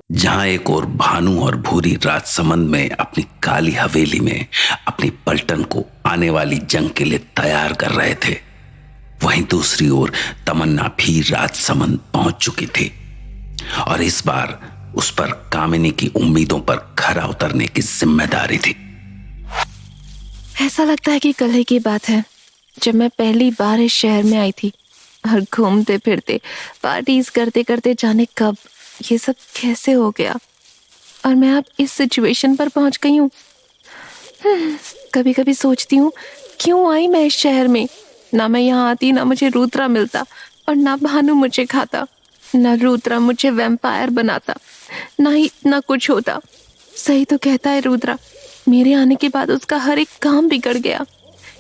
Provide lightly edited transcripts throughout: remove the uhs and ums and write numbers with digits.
जहां एक और भानु और भूरी राजसमंद में अपनी काली हवेली में अपनी पलटन को आने वाली जंग के लिए तैयार कर रहे थे, वहीं दूसरी ओर तमन्ना भी राजसमंद पहुंच चुकी थी और इस बार उस पर कामिनी की उम्मीदों पर खरा उतरने की जिम्मेदारी थी। ऐसा लगता है कि कल ही की बात है जब मैं पहली बार इस शहर में आई थी और घूमते फिरते पार्टीज करते करते जाने कब ये सब कैसे हो गया और मैं अब इस सिचुएशन पर पहुंच गई हूँ। कभी कभी सोचती हूँ क्यों आई मैं इस शहर में। ना मैं यहाँ आती, ना मुझे रुद्रा मिलता और ना भानु मुझे खाता, ना रुद्रा मुझे वैम्पायर बनाता, ना ही इतना कुछ होता। सही तो कहता है रुद्रा, मेरे आने के बाद उसका हर एक काम बिगड़ गया।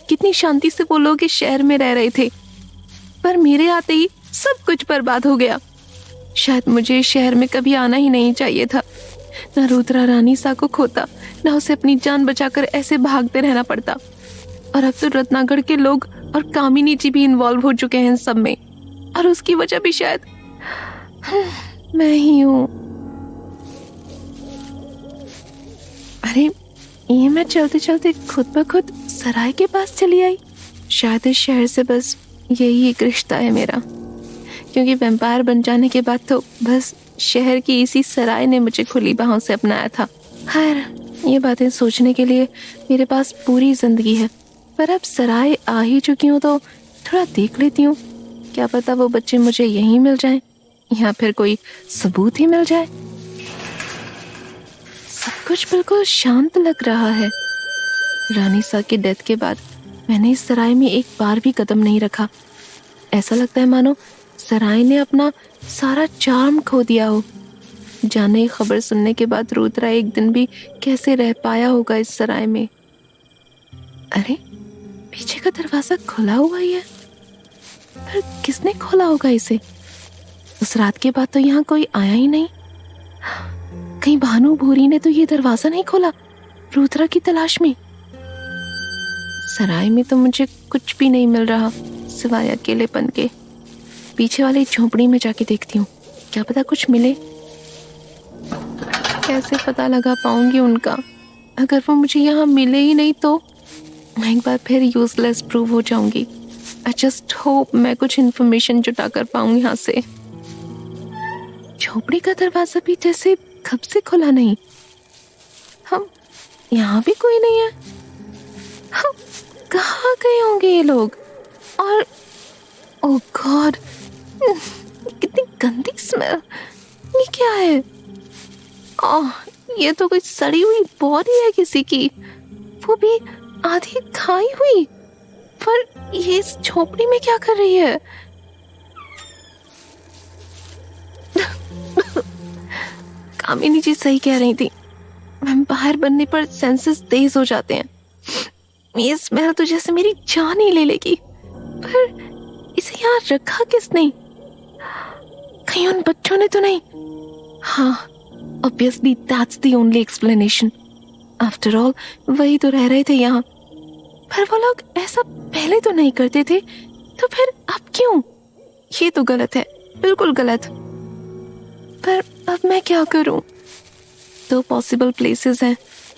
कितनी शांति से वो लोग इस शहर में रह रहे थे, पर मेरे आते ही सब कुछ बर्बाद हो गया। शायद मुझे इस शहर में कभी आना ही नहीं चाहिए था। ना रुद्रा रानी सा को खोता, ना उसे अपनी जान बचाकर ऐसे भागते रहना पड़ता। और अब तो रत्नागढ़ के लोग और कामिनी जी भी इन्वॉल्व हो चुके हैं इन सब में, और उसकी वजह भी शायद मैं ही हूँ। अरे ये मैं चलते चलते खुद ब खुद सराय के पास चली आई। शायद इस शहर से बस यही एक रिश्ता है मेरा, क्योंकि वैम्पायर बन जाने के बाद तो बस शहर की इसी सराय ने मुझे खुली बाहों से अपनाया था। खैर, ये बातें सोचने के लिए मेरे पास पूरी जिंदगी है, पर अब सराय आ ही चुकी हूँ तो थोड़ा देख लेती हूँ। क्या पता वो बच्चे मुझे यहीं मिल जाएं या फिर कोई सबूत ही मिल जाए। सब कुछ बिल्कुल शांत लग रहा है। रानी सा की डेथ के बाद मैंने इस सराय में एक बार भी कदम नहीं रखा। ऐसा लगता है मानो सराय ने अपना सारा चार्म खो दिया हो। जाने खबर सुनने के बाद रुद्रा एक दिन भी कैसे रह पाया होगा इस सराय में। अरे पीछे का दरवाजा खुला हुआ ही है, पर किसने खोला होगा इसे? उस रात के बाद तो यहाँ कोई आया ही नहीं। कहीं भानु भूरी ने तो ये दरवाजा नहीं खोला रुद्रा की तलाश में? सराय में तो मुझे कुछ भी नहीं मिल रहा सिवाय अकेलेपन के। पीछे वाली झोपड़ी में जाके देखती हूँ, क्या पता कुछ मिले। कैसे पता लगा पाऊंगी उनका? अगर वो मुझे यहाँ मिले ही नहीं तो मैं एक बार फिर यूजलेस प्रूव हो जाऊंगी। आई जस्ट होप मैं कुछ इन्फॉर्मेशन जुटा कर पाऊँ यहाँ से। झोपड़ी का दरवाजा भी जैसे कब से खुला नहीं। हम यहाँ भी कोई नहीं है। हम कहाँ गए होंगे ये लोग? और ओह गॉड, कितनी गंदी स्मेल। ये क्या है? ओह, ये तो कोई सड़ी हुई बॉडी है किसी की, वो भी आधी खाई हुई। पर ये इस झोपड़ी में क्या कर रही है? कामिनी जी सही कह रही थी, वैम्पायर बनने पर सेंसेस तेज हो जाते हैं। ये स्मेल तो जैसे मेरी जान ही ले लेगी। पर इसे यहाँ रखा किसने? कहीं उन बच्चों ने तो नहीं? हाँ, obviously that's the only explanation. After all वही तो रह रहे थे यहाँ। पर वो लोग ऐसा पहले तो नहीं करते थे, तो फिर अब क्यों? ये तो गलत है, बिल्कुल गलत। पर अब मैं क्या करूं? दो पॉसिबल प्लेसेस हैं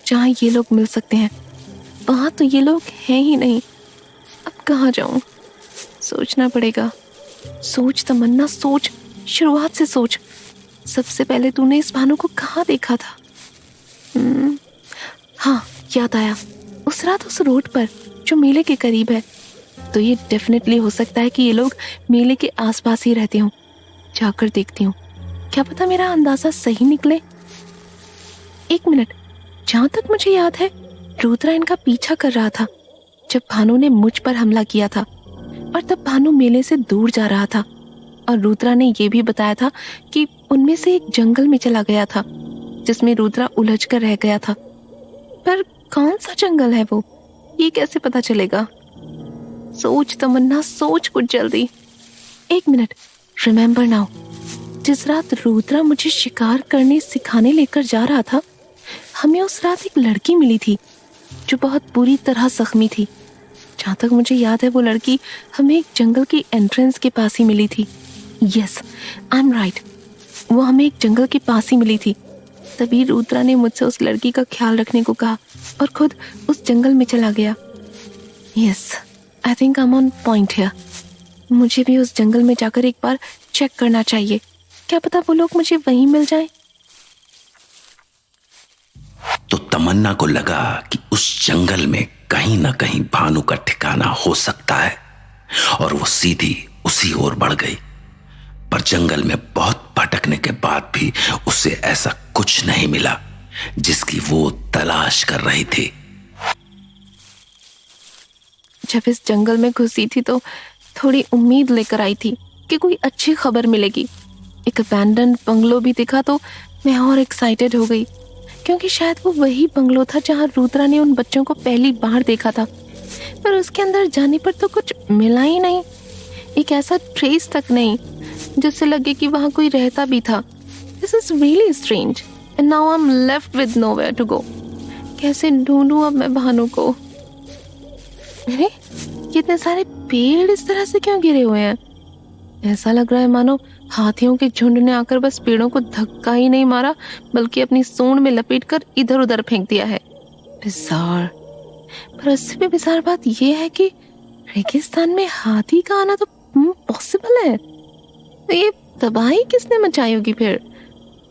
जहाँ ये लोग मिल सकते हैं, वहां तो ये लोग हैं ही नहीं। अब कहाँ जाऊं? सोचना पड़ेगा। सोच तमन्ना, सोच, शुरुआत से सोच। सबसे पहले तूने इस भानु को कहाँ देखा था? हाँ, याद आया, उस रात उस रोड पर जो मेले के करीब है। तो ये डेफिनेटली हो सकता है कि ये लोग मेले के आसपास ही रहते हों। जाकर देखती हूँ, क्या पता मेरा अंदाजा सही निकले। एक मिनट, जहाँ तक मुझे याद है रुद्रा इनका पीछा कर रहा था जब भानु ने मुझ पर हमला किया था, और तब भानु मेले से दूर जा रहा था और रुद्रा ने ये भी बताया था कि उनमें से एक जंगल में चला गया था जिसमें रुद्रा उलझ कर रह गया था। पर कौन सा जंगल है वो, ये कैसे पता चलेगा? सोच तमन्ना, सोच कुछ जल्दी। एक मिनट, रिमेम्बर नाउ, जिस रात रुद्रा मुझे शिकार करने सिखाने लेकर जा रहा था, हमें उस रात एक लड़की मिली थी जो बहुत बुरी तरह जख्मी थी। जहाँ तक मुझे याद है वो लड़की हमें एक जंगल की एंट्रेंस के पास ही मिली थी। Yes, I am right. वो हमें एक जंगल के पास ही मिली थी। तभी रुद्रा ने मुझसे उस लड़की का ख्याल रखने को कहा और खुद उस जंगल में चला गया। Yes, I think I am on point here. मुझे भी उस जंगल में जाकर एक बार चेक करना चाहिए। क्या पता वो लोग मुझे वहीं मिल जाएं। तो तमन्ना को लगा कि उस जंगल में कहीं ना कहीं भानु का ठिकाना हो सकता है और वो सीधी उसी ओर बढ़ गई। पर जंगल में बहुत भटकने के बाद भी उसे ऐसा कुछ नहीं मिला जिसकी वो तलाश कर रही थी। जब इस जंगल में घुसी थी तो थोड़ी उम्मीद लेकर आई थी कि कोई अच्छी खबर मिलेगी। एक अबैंडन बंगलो भी दिखा तो मैं और एक्साइटेड हो गई, क्योंकि शायद वो वही बंगलो था जहां रुद्रा ने उन बच्चों को पहली बार देखा था। पर उसके अंदर जाने पर तो कुछ मिला ही नहीं, एक ऐसा ट्रेस तक नहीं जिससे लगे कि वहां कोई रहता भी था। This is really strange and now I am left with nowhere to go. कैसे ढूंढूं अब मैं भानु को? अरे ये इतने सारे पेड़ इस तरह से क्यों गिरे हुए हैं? ऐसा लग रहा है मानो हाथियों के झुंड ने आकर बस पेड़ों को धक्का ही नहीं मारा, बल्कि अपनी सूंड में लपेटकर इधर उधर फेंक दिया है। बिजार। पर उससे भी बिजार बात यह है कि रेगिस्तान में हाथी का आना तो पॉसिबल है। तो ये तबाही किसने मचाई होगी फिर?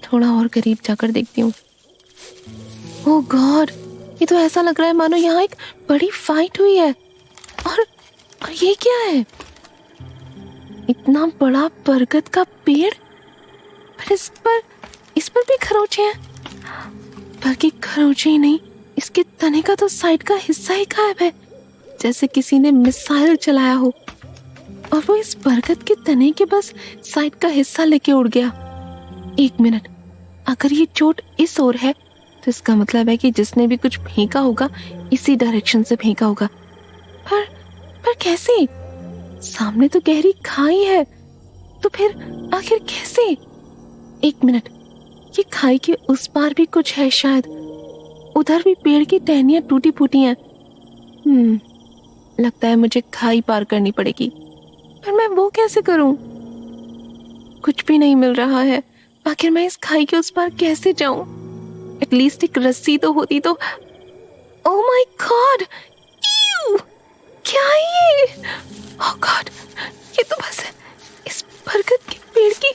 थोड़ा और करीब जाकर देखती हूँ। ओह गॉड, ये तो ऐसा लग रहा है मानो यहाँ एक बड़ी फाइट हुई है। और ये क्या है? इतना बड़ा बरगद का पेड़, पर इस पर भी खरोंचे हैं। बल्कि खरोंचे ही नहीं, इसके तने का तो साइड का हिस्सा ही गायब है, जैसे किसी ने मिसाइल चलाया हो और वो इस बरगद के तने के बस साइड का हिस्सा लेके उड़ गया। एक मिनट, अगर ये चोट इस ओर है तो इसका मतलब है कि जिसने भी कुछ फेंका होगा इसी डायरेक्शन से फेंका होगा। पर कैसे? सामने तो गहरी खाई है, तो फिर आखिर कैसे? एक मिनट, ये खाई के उस पार भी कुछ है शायद। उधर भी पेड़ की टहनियां टूटी फूटी हैं। लगता है मुझे खाई पार करनी पड़ेगी, पर मैं वो कैसे करूं? कुछ भी नहीं मिल रहा है। आखिर मैं इस खाई के उस पार कैसे जाऊं? एटलीस्ट एक रस्सी तो होती तो। ओह माय गॉड, क्या है ये? ओह गॉड, ये तो बस इस बरगद के पेड़ की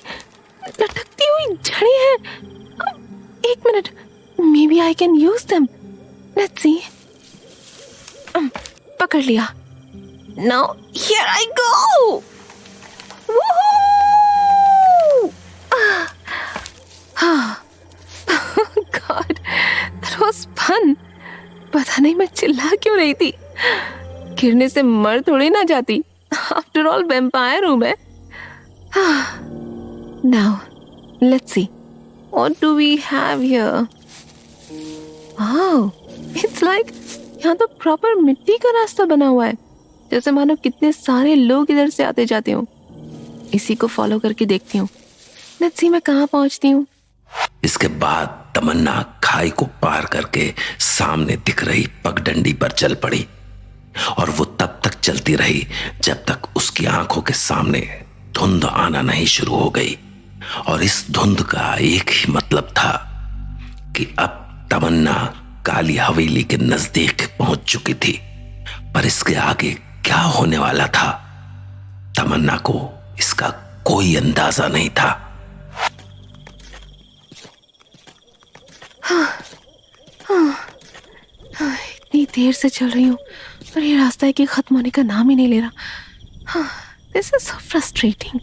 लटकती हुई जड़ें हैं। एक minute, may be I can use them. Let's see. पकड़ लिया। Now here I go. God, that was fun. पता नहीं मैं चिल्ला क्यों रही थी। गिरने से मर थोड़ी ना जाती। आफ्टर ऑल वैम्पायर हूं मैं। Now let's see what do we have here. Wow, it's like यहाँ तो प्रॉपर मिट्टी का रास्ता बना हुआ है, जैसे मानो कितने सारे लोग इधर से आते जाते हो। इसी को फॉलो करके देखती हूँ। लेट्स सी मैं कहाँ पहुंचती हूँ। इसके बाद तमन्ना खाई को पार करके सामने दिख रही पगडंडी पर चल पड़ी और वो तब तक चलती रही जब तक उसकी आंखों के सामने धुंध आना नहीं शुरू हो गई। और इस धुंध का एक ही मतलब था कि अब तमन्ना काली हवेली के नजदीक पहुंच चुकी थी। पर इसके आगे क्या होने वाला था, तमन्ना को इसका कोई अंदाजा नहीं था। इतनी देर से चल रही हूँ और ये रास्ता है कि खत्म होने का नाम ही नहीं ले रहा। This is so frustrating.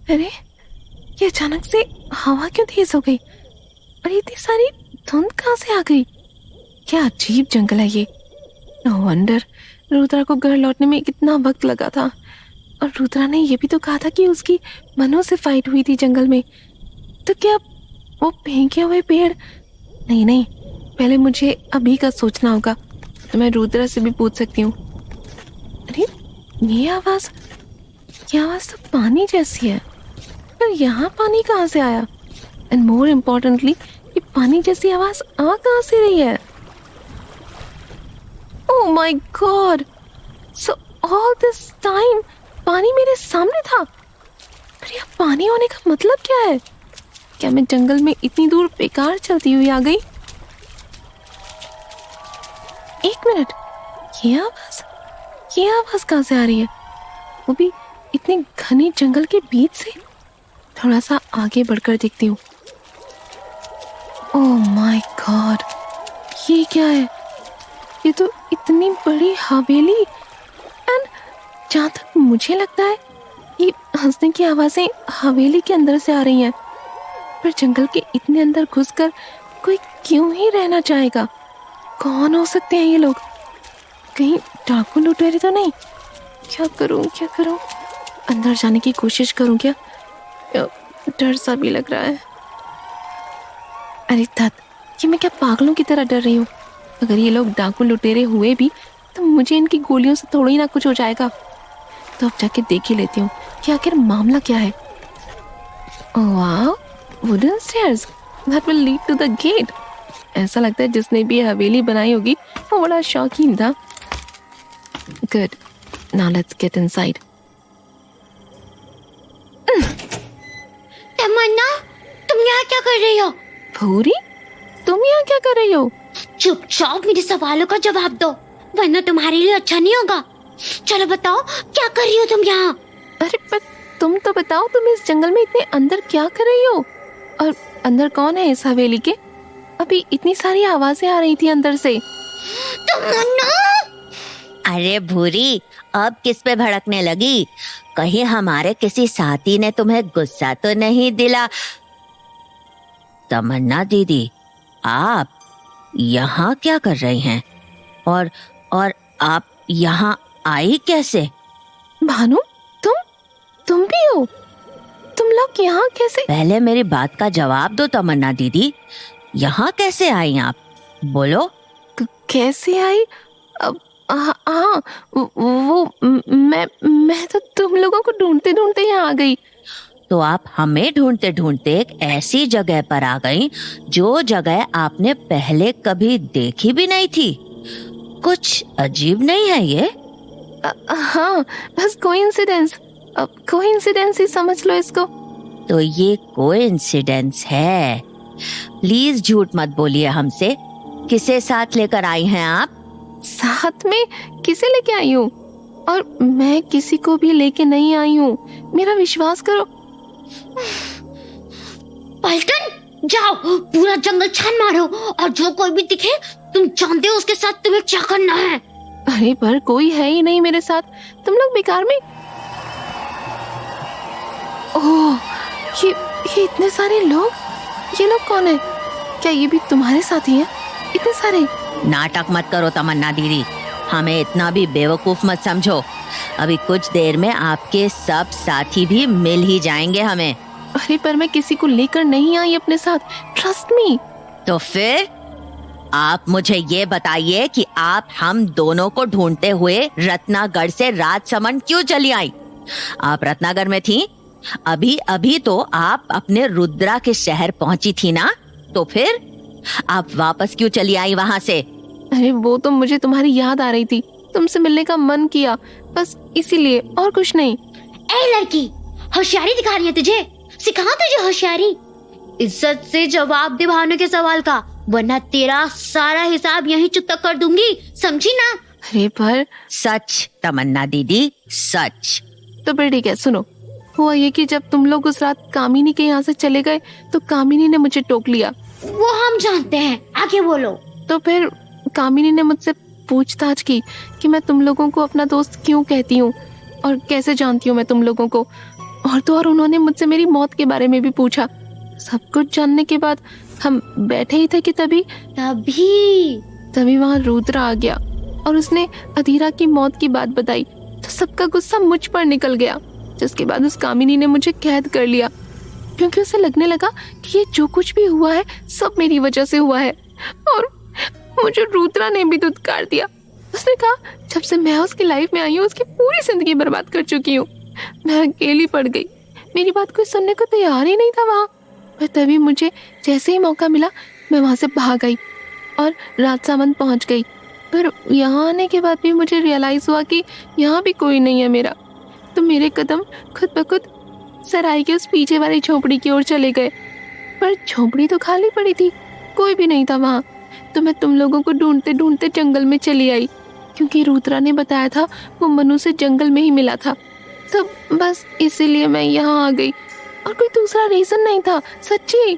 अरे ये अचानक से हवा क्यों तेज हो गई और इतनी सारी धुंध कहाँ से आ गई? क्या अजीब जंगल है ये। नो वंडर रुद्रा को घर लौटने में कितना वक्त लगा था। और रुद्रा ने ये भी तो कहा था कि उसकी मनों से फाइट हुई थी जंगल में। तो क्या वो फेंके हुए पेड़? नहीं, पहले मुझे अभी का सोचना होगा। तो मैं रुद्रा से भी पूछ सकती हूँ। अरे ये आवाज तो पानी जैसी है, पर यहाँ पानी कहाँ से आया? एंड मोर इम्पोर्टेंटली ये पानी जैसी आवाज आ कहाँ से रही है? Oh my God, so all this time पानी मेरे सामने था। पर यह पानी होने का मतलब क्या है? क्या मैं जंगल में इतनी दूर बेकार चलती हुई आ गई? एक मिनट, ये आवाज कहाँ से आ रही है? वो भी इतने घने जंगल के बीच से। थोड़ा सा आगे बढ़कर देखती हूँ। ओह माय गॉड, ये क्या है? ये तो इतनी बड़ी हवेली। एंड जहाँ तक मुझे लगता है ये हंसने की आवाजें हवेली के अंदर से आ रही हैं। पर जंगल के इतने अंदर घुसकर कोई क्यों ही रहना चाहेगा? कौन हो सकते हैं ये लोग? कहीं डाकू लुटेरे तो नहीं? क्या करूं? अंदर जाने की कोशिश करूं क्या? डर सा भी लग रहा है। अरे धत, ये मैं क्या पागलों की तरह डर रही हूँ? अगर ये लोग डाकू लुटेरे हुए भी तो मुझे इनकी गोलियों से थोड़ा ही ना कुछ हो जाएगा। तो अब जाके देख ही लेती हूँ कि आखिर मामला क्या है। वाह, wooden stairs that will lead to the gate. ऐसा लगता है जिसने भी ये हवेली बनाई होगी वो बड़ा शौकीन था। Good, now let's get inside. Tamanna, तुम यहाँ क्या कर रही हो? भूरी, तुम यहाँ क्या कर रही हो? चुपचाप मेरे सवालों का जवाब दो, वरना तुम्हारे लिए अच्छा नहीं होगा। चलो बताओ, क्या कर रही हो तुम यहाँ? अरे पर तुम तो बताओ, तुम इस जंगल में इतने अंदर क्या कर रही हो? और अंदर कौन है इस हवेली के? अभी इतनी सारी आवाजें आ रही थी अंदर से। तमन्ना! अरे भूरी, अब किस पे भड़कने लगी? कहीं हमारे किसी साथी ने तुम्हें गुस्सा तो नहीं दिला? तमन्ना दीदी, आप यहाँ क्या कर रही हैं? और आप यहाँ आई कैसे? भानु, तुम भी हो? तुम लोग यहाँ कैसे? पहले मेरी बात का जवाब दो तमन्ना दीदी, यहाँ कैसे आई आप? बोलो। कैसे आई? अब हाँ, मैं तो तुम लोगों को ढूंढते ढूंढते यहाँ आ गई। तो आप हमें ढूंढते ढूंढते एक ऐसी जगह पर आ गई जो जगह आपने पहले कभी देखी भी नहीं थी। कुछ अजीब नहीं है ये? हाँ, बस कोइंसिडेंस। अब कोइंसिडेंस ही समझ लो इसको। तो ये कोइंसिडेंस है? प्लीज झूठ मत बोलिए हमसे। किसे साथ लेकर आई हैं आप? साथ में किसे लेके आई हूँ? और मैं किसी को भी लेके नहीं आई हूँ, मेरा विश्वास करो। पलटन, जाओ पूरा जंगल छान मारो और जो कोई भी दिखे तुम जानते हो उसके साथ तुम्हें क्या करना है। अरे पर कोई है ही नहीं मेरे साथ, तुम लोग बेकार में। ओह, ये इतने सारे लोग, ये लोग कौन है? क्या ये भी तुम्हारे साथ ही हैं? इतने सारे? नाटक मत करो तमन्ना दीदी, हमें इतना भी बेवकूफ मत समझो। अभी कुछ देर में आपके सब साथी भी मिल ही जाएंगे हमें। अरे पर मैं किसी को लेकर नहीं आई अपने साथ, ट्रस्ट मी। तो फिर आप मुझे ये बताइए कि आप हम दोनों को ढूंढते हुए रत्नागढ़ से राजसमंद क्यों चली आई? आप रत्नागढ़ में थी, अभी तो आप अपने रुद्रा के शहर पहुंची थी ना? तो फिर आप वापस क्यों चली आई वहां से? अरे वो तो मुझे तुम्हारी याद आ रही थी, तुमसे मिलने का मन किया, बस इसीलिए, और कुछ नहीं। ए लड़की, होशियारी दिखा रही है तुझे? सिखा तुझे होशियारी। इज्जत से जवाब दे भावना के सवाल का, वरना तेरा सारा हिसाब यहीं चुकता कर दूंगी, समझी ना? अरे पर सच तमन्ना दीदी, सच। तो फिर ठीक है, सुनो। हुआ ये कि जब तुम लोग उस रात कामिनी के यहाँ से चले गए तो कामिनी ने मुझे टोक लिया। वो हम जानते हैं, आगे बोलो। तो फिर कामिनी ने मुझसे पूछताछ की कि मैं तुम लोगों को अपना दोस्त क्यों कहती हूँ और कैसे जानती हूँ मैं तुम लोगों को। और तो और उन्होंने मुझसे मेरी मौत के बारे में भी पूछा। सब कुछ जानने के बाद हम बैठे ही थे कि तभी वहाँ रुद्रा आ गया और उसने अधीरा की मौत की बात बताई। तो सबका गुस्सा मुझ पर निकल गया, जिसके बाद उस कामिनी ने मुझे कैद कर लिया, क्योंकि उसे लगने लगा कि ये जो कुछ भी हुआ है सब मेरी वजह से हुआ है। और मुझे रुद्रा ने भी धुतकार दिया। उसने कहा जब से मैं उसकी लाइफ में आई हूँ उसकी पूरी जिंदगी बर्बाद कर चुकी हूँ। मैं अकेली पड़ गई, मेरी बात कोई सुनने को तैयार ही नहीं था वहाँ। पर तभी मुझे जैसे ही मौका मिला मैं वहाँ से भाग आई और राजसमंद पहुँच गई। पर यहाँ आने के बाद भी मुझे रियलाइज हुआ कि यहाँ भी कोई नहीं है मेरा। तो मेरे कदम खुद ब खुद सराय के उस पीछे वाली झोपड़ी की ओर चले गए। पर झोपड़ी तो खाली पड़ी थी, कोई भी नहीं था वहाँ। तो मैं तुम लोगों को ढूंढते ढूंढते जंगल में चली आई, क्योंकि रुद्रा ने बताया था वो मनु से जंगल में ही मिला था। तो बस इसीलिए मैं यहाँ आ गई, और कोई दूसरा रीजन नहीं था, सच्ची।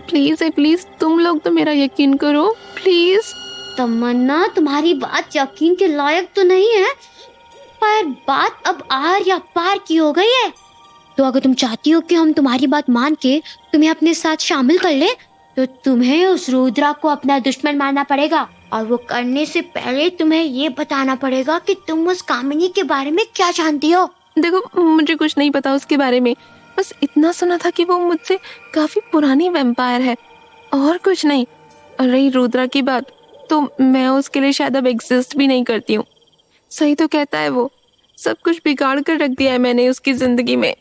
प्लीज है प्लीज, तुम लोग तो मेरा यकीन करो प्लीज। तमन्ना, तुम्हारी बात यकीन के लायक तो नहीं है, पर बात अब आर या पार की हो गई है। तो अगर तुम चाहती हो कि हम तुम्हारी बात मान के तुम्हें अपने साथ शामिल कर ले, तो तुम्हें उस रुद्रा को अपना दुश्मन मानना पड़ेगा, और वो करने से पहले तुम्हें ये बताना पड़ेगा कि तुम उस कामिनी के बारे में क्या जानती हो। देखो, मुझे कुछ नहीं पता उसके बारे में, बस इतना सुना था कि वो मुझसे काफी पुरानी वैम्पायर है, और कुछ नहीं। और रही रुद्रा की बात, तो मैं उसके लिए शायद अब एग्जिस्ट भी नहीं करती हूँ। सही तो कहता है वो, सब कुछ बिगाड़ कर रख दिया है मैंने उसकी जिंदगी में।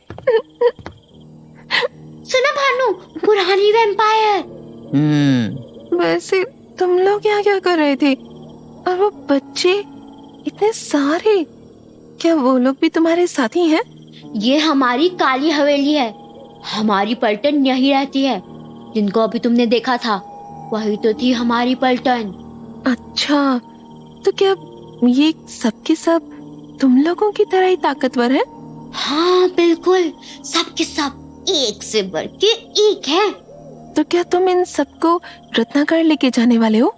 सुना भानु, पुरानी वैम्पायर। वैसे तुम लोग यहाँ क्या कर रहे थे? और वो बच्चे इतने सारे, क्या वो लोग भी तुम्हारे साथी हैं? ये हमारी काली हवेली है, हमारी पलटन यही रहती है। जिनको अभी तुमने देखा था वही तो थी हमारी पलटन। अच्छा, तो क्या ये सब के सब तुम लोगों की तरह ही ताकतवर है? हाँ बिल्कुल, सब के सब एक से बढ़ के एक है। तो क्या तुम इन सबको रत्नाकर लेके जाने वाले हो?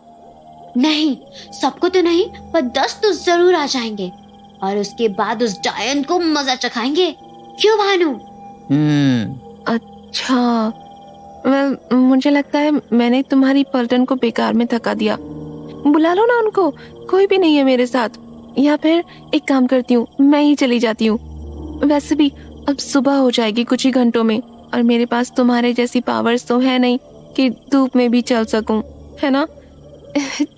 नहीं, सबको तो नहीं, पर 10 तो जरूर आ जाएंगे, और उसके बाद उस डायन को मजा चखाएंगे। क्यों भानु? अच्छा, वेल, मुझे लगता है मैंने तुम्हारी पलटन को बेकार में थका दिया। बुला लो ना उनको, कोई भी नहीं है मेरे साथ। या फिर एक काम करती हूँ, मैं ही चली जाती हूँ। वैसे भी अब सुबह हो जाएगी कुछ ही घंटों में, और मेरे पास तुम्हारे जैसी पावर्स तो है नहीं कि धूप में भी चल सकूं, है ना?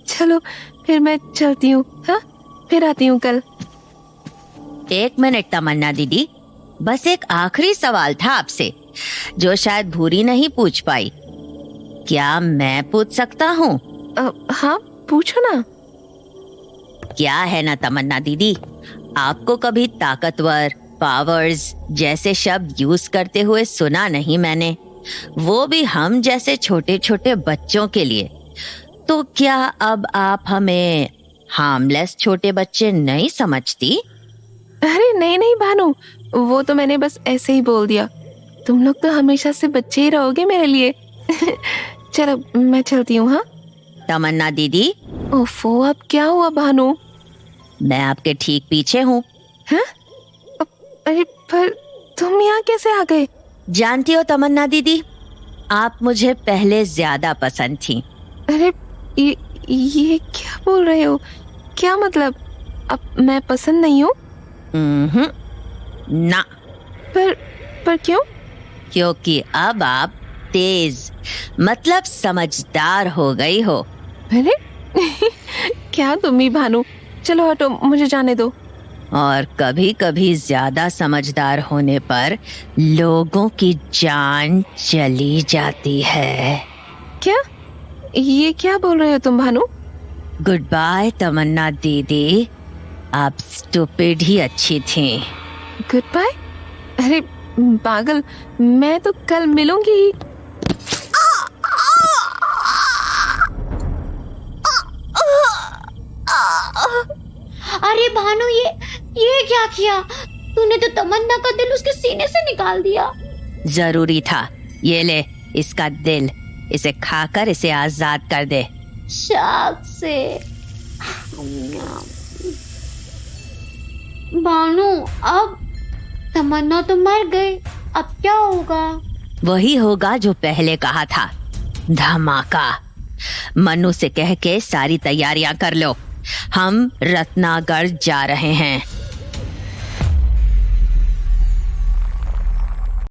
चलो फिर मैं चलती हूँ, हाँ? फिर आती हूँ कल। 1 मिनट तमन्ना दीदी, बस एक आखिरी सवाल था आपसे, जो शायद भूरी नहीं पूछ पाई। क्या मैं पूछ सकता हूँ? हाँ, पूछो ना। क्या है ना तमन्ना दीदी, आपको कभी ताकतवर, पावर्स जैसे शब्द यूज करते हुए सुना नहीं मैंने, वो भी हम जैसे छोटे छोटे बच्चों के लिए। तो क्या अब आप हमें हार्मलेस छोटे बच्चे नहीं समझती? अरे नहीं नहीं भानु, वो तो मैंने बस ऐसे ही बोल दिया। तुम लोग तो हमेशा से बच्चे ही रहोगे मेरे लिए। चलो मैं चलती हूँ, हाँ? तमन्ना दीदी, ओफो, अब क्या हुआ भानु? मैं आपके ठीक पीछे हूँ। हाँ? अरे पर तुम यहाँ कैसे आ गए? जानती हो तमन्ना दीदी, आप मुझे पहले ज्यादा पसंद थी। अरे ये क्या बोल रहे हो? क्या मतलब? अब मैं पसंद नहीं हूँ? ना। पर क्यों? क्योंकि अब आप तेज, मतलब समझदार हो गई हो। अरे क्या तुम भी भानु, चलो हटो, मुझे जाने दो। और कभी कभी ज्यादा समझदार होने पर लोगों की जान चली जाती है। क्या? ये क्या बोल रहे हो तुम भानु? गुड बाय तमन्ना दीदी, आप स्टूपिड ही अच्छी थी। Good bye? अरे पागल, मैं तो कल मिलूंगी ही। अरे भानु, ये क्या किया तूने? तो तमन्ना का दिल उसके सीने से निकाल दिया। जरूरी था। ये ले इसका दिल, इसे खाकर इसे आजाद कर दे। शाक से। भानु, अब तमन्ना तो मर गई, अब क्या होगा? वही होगा जो पहले कहा था, धमाका। मनु से कह के सारी तैयारियां कर लो, हम रत्नागढ़ जा रहे हैं।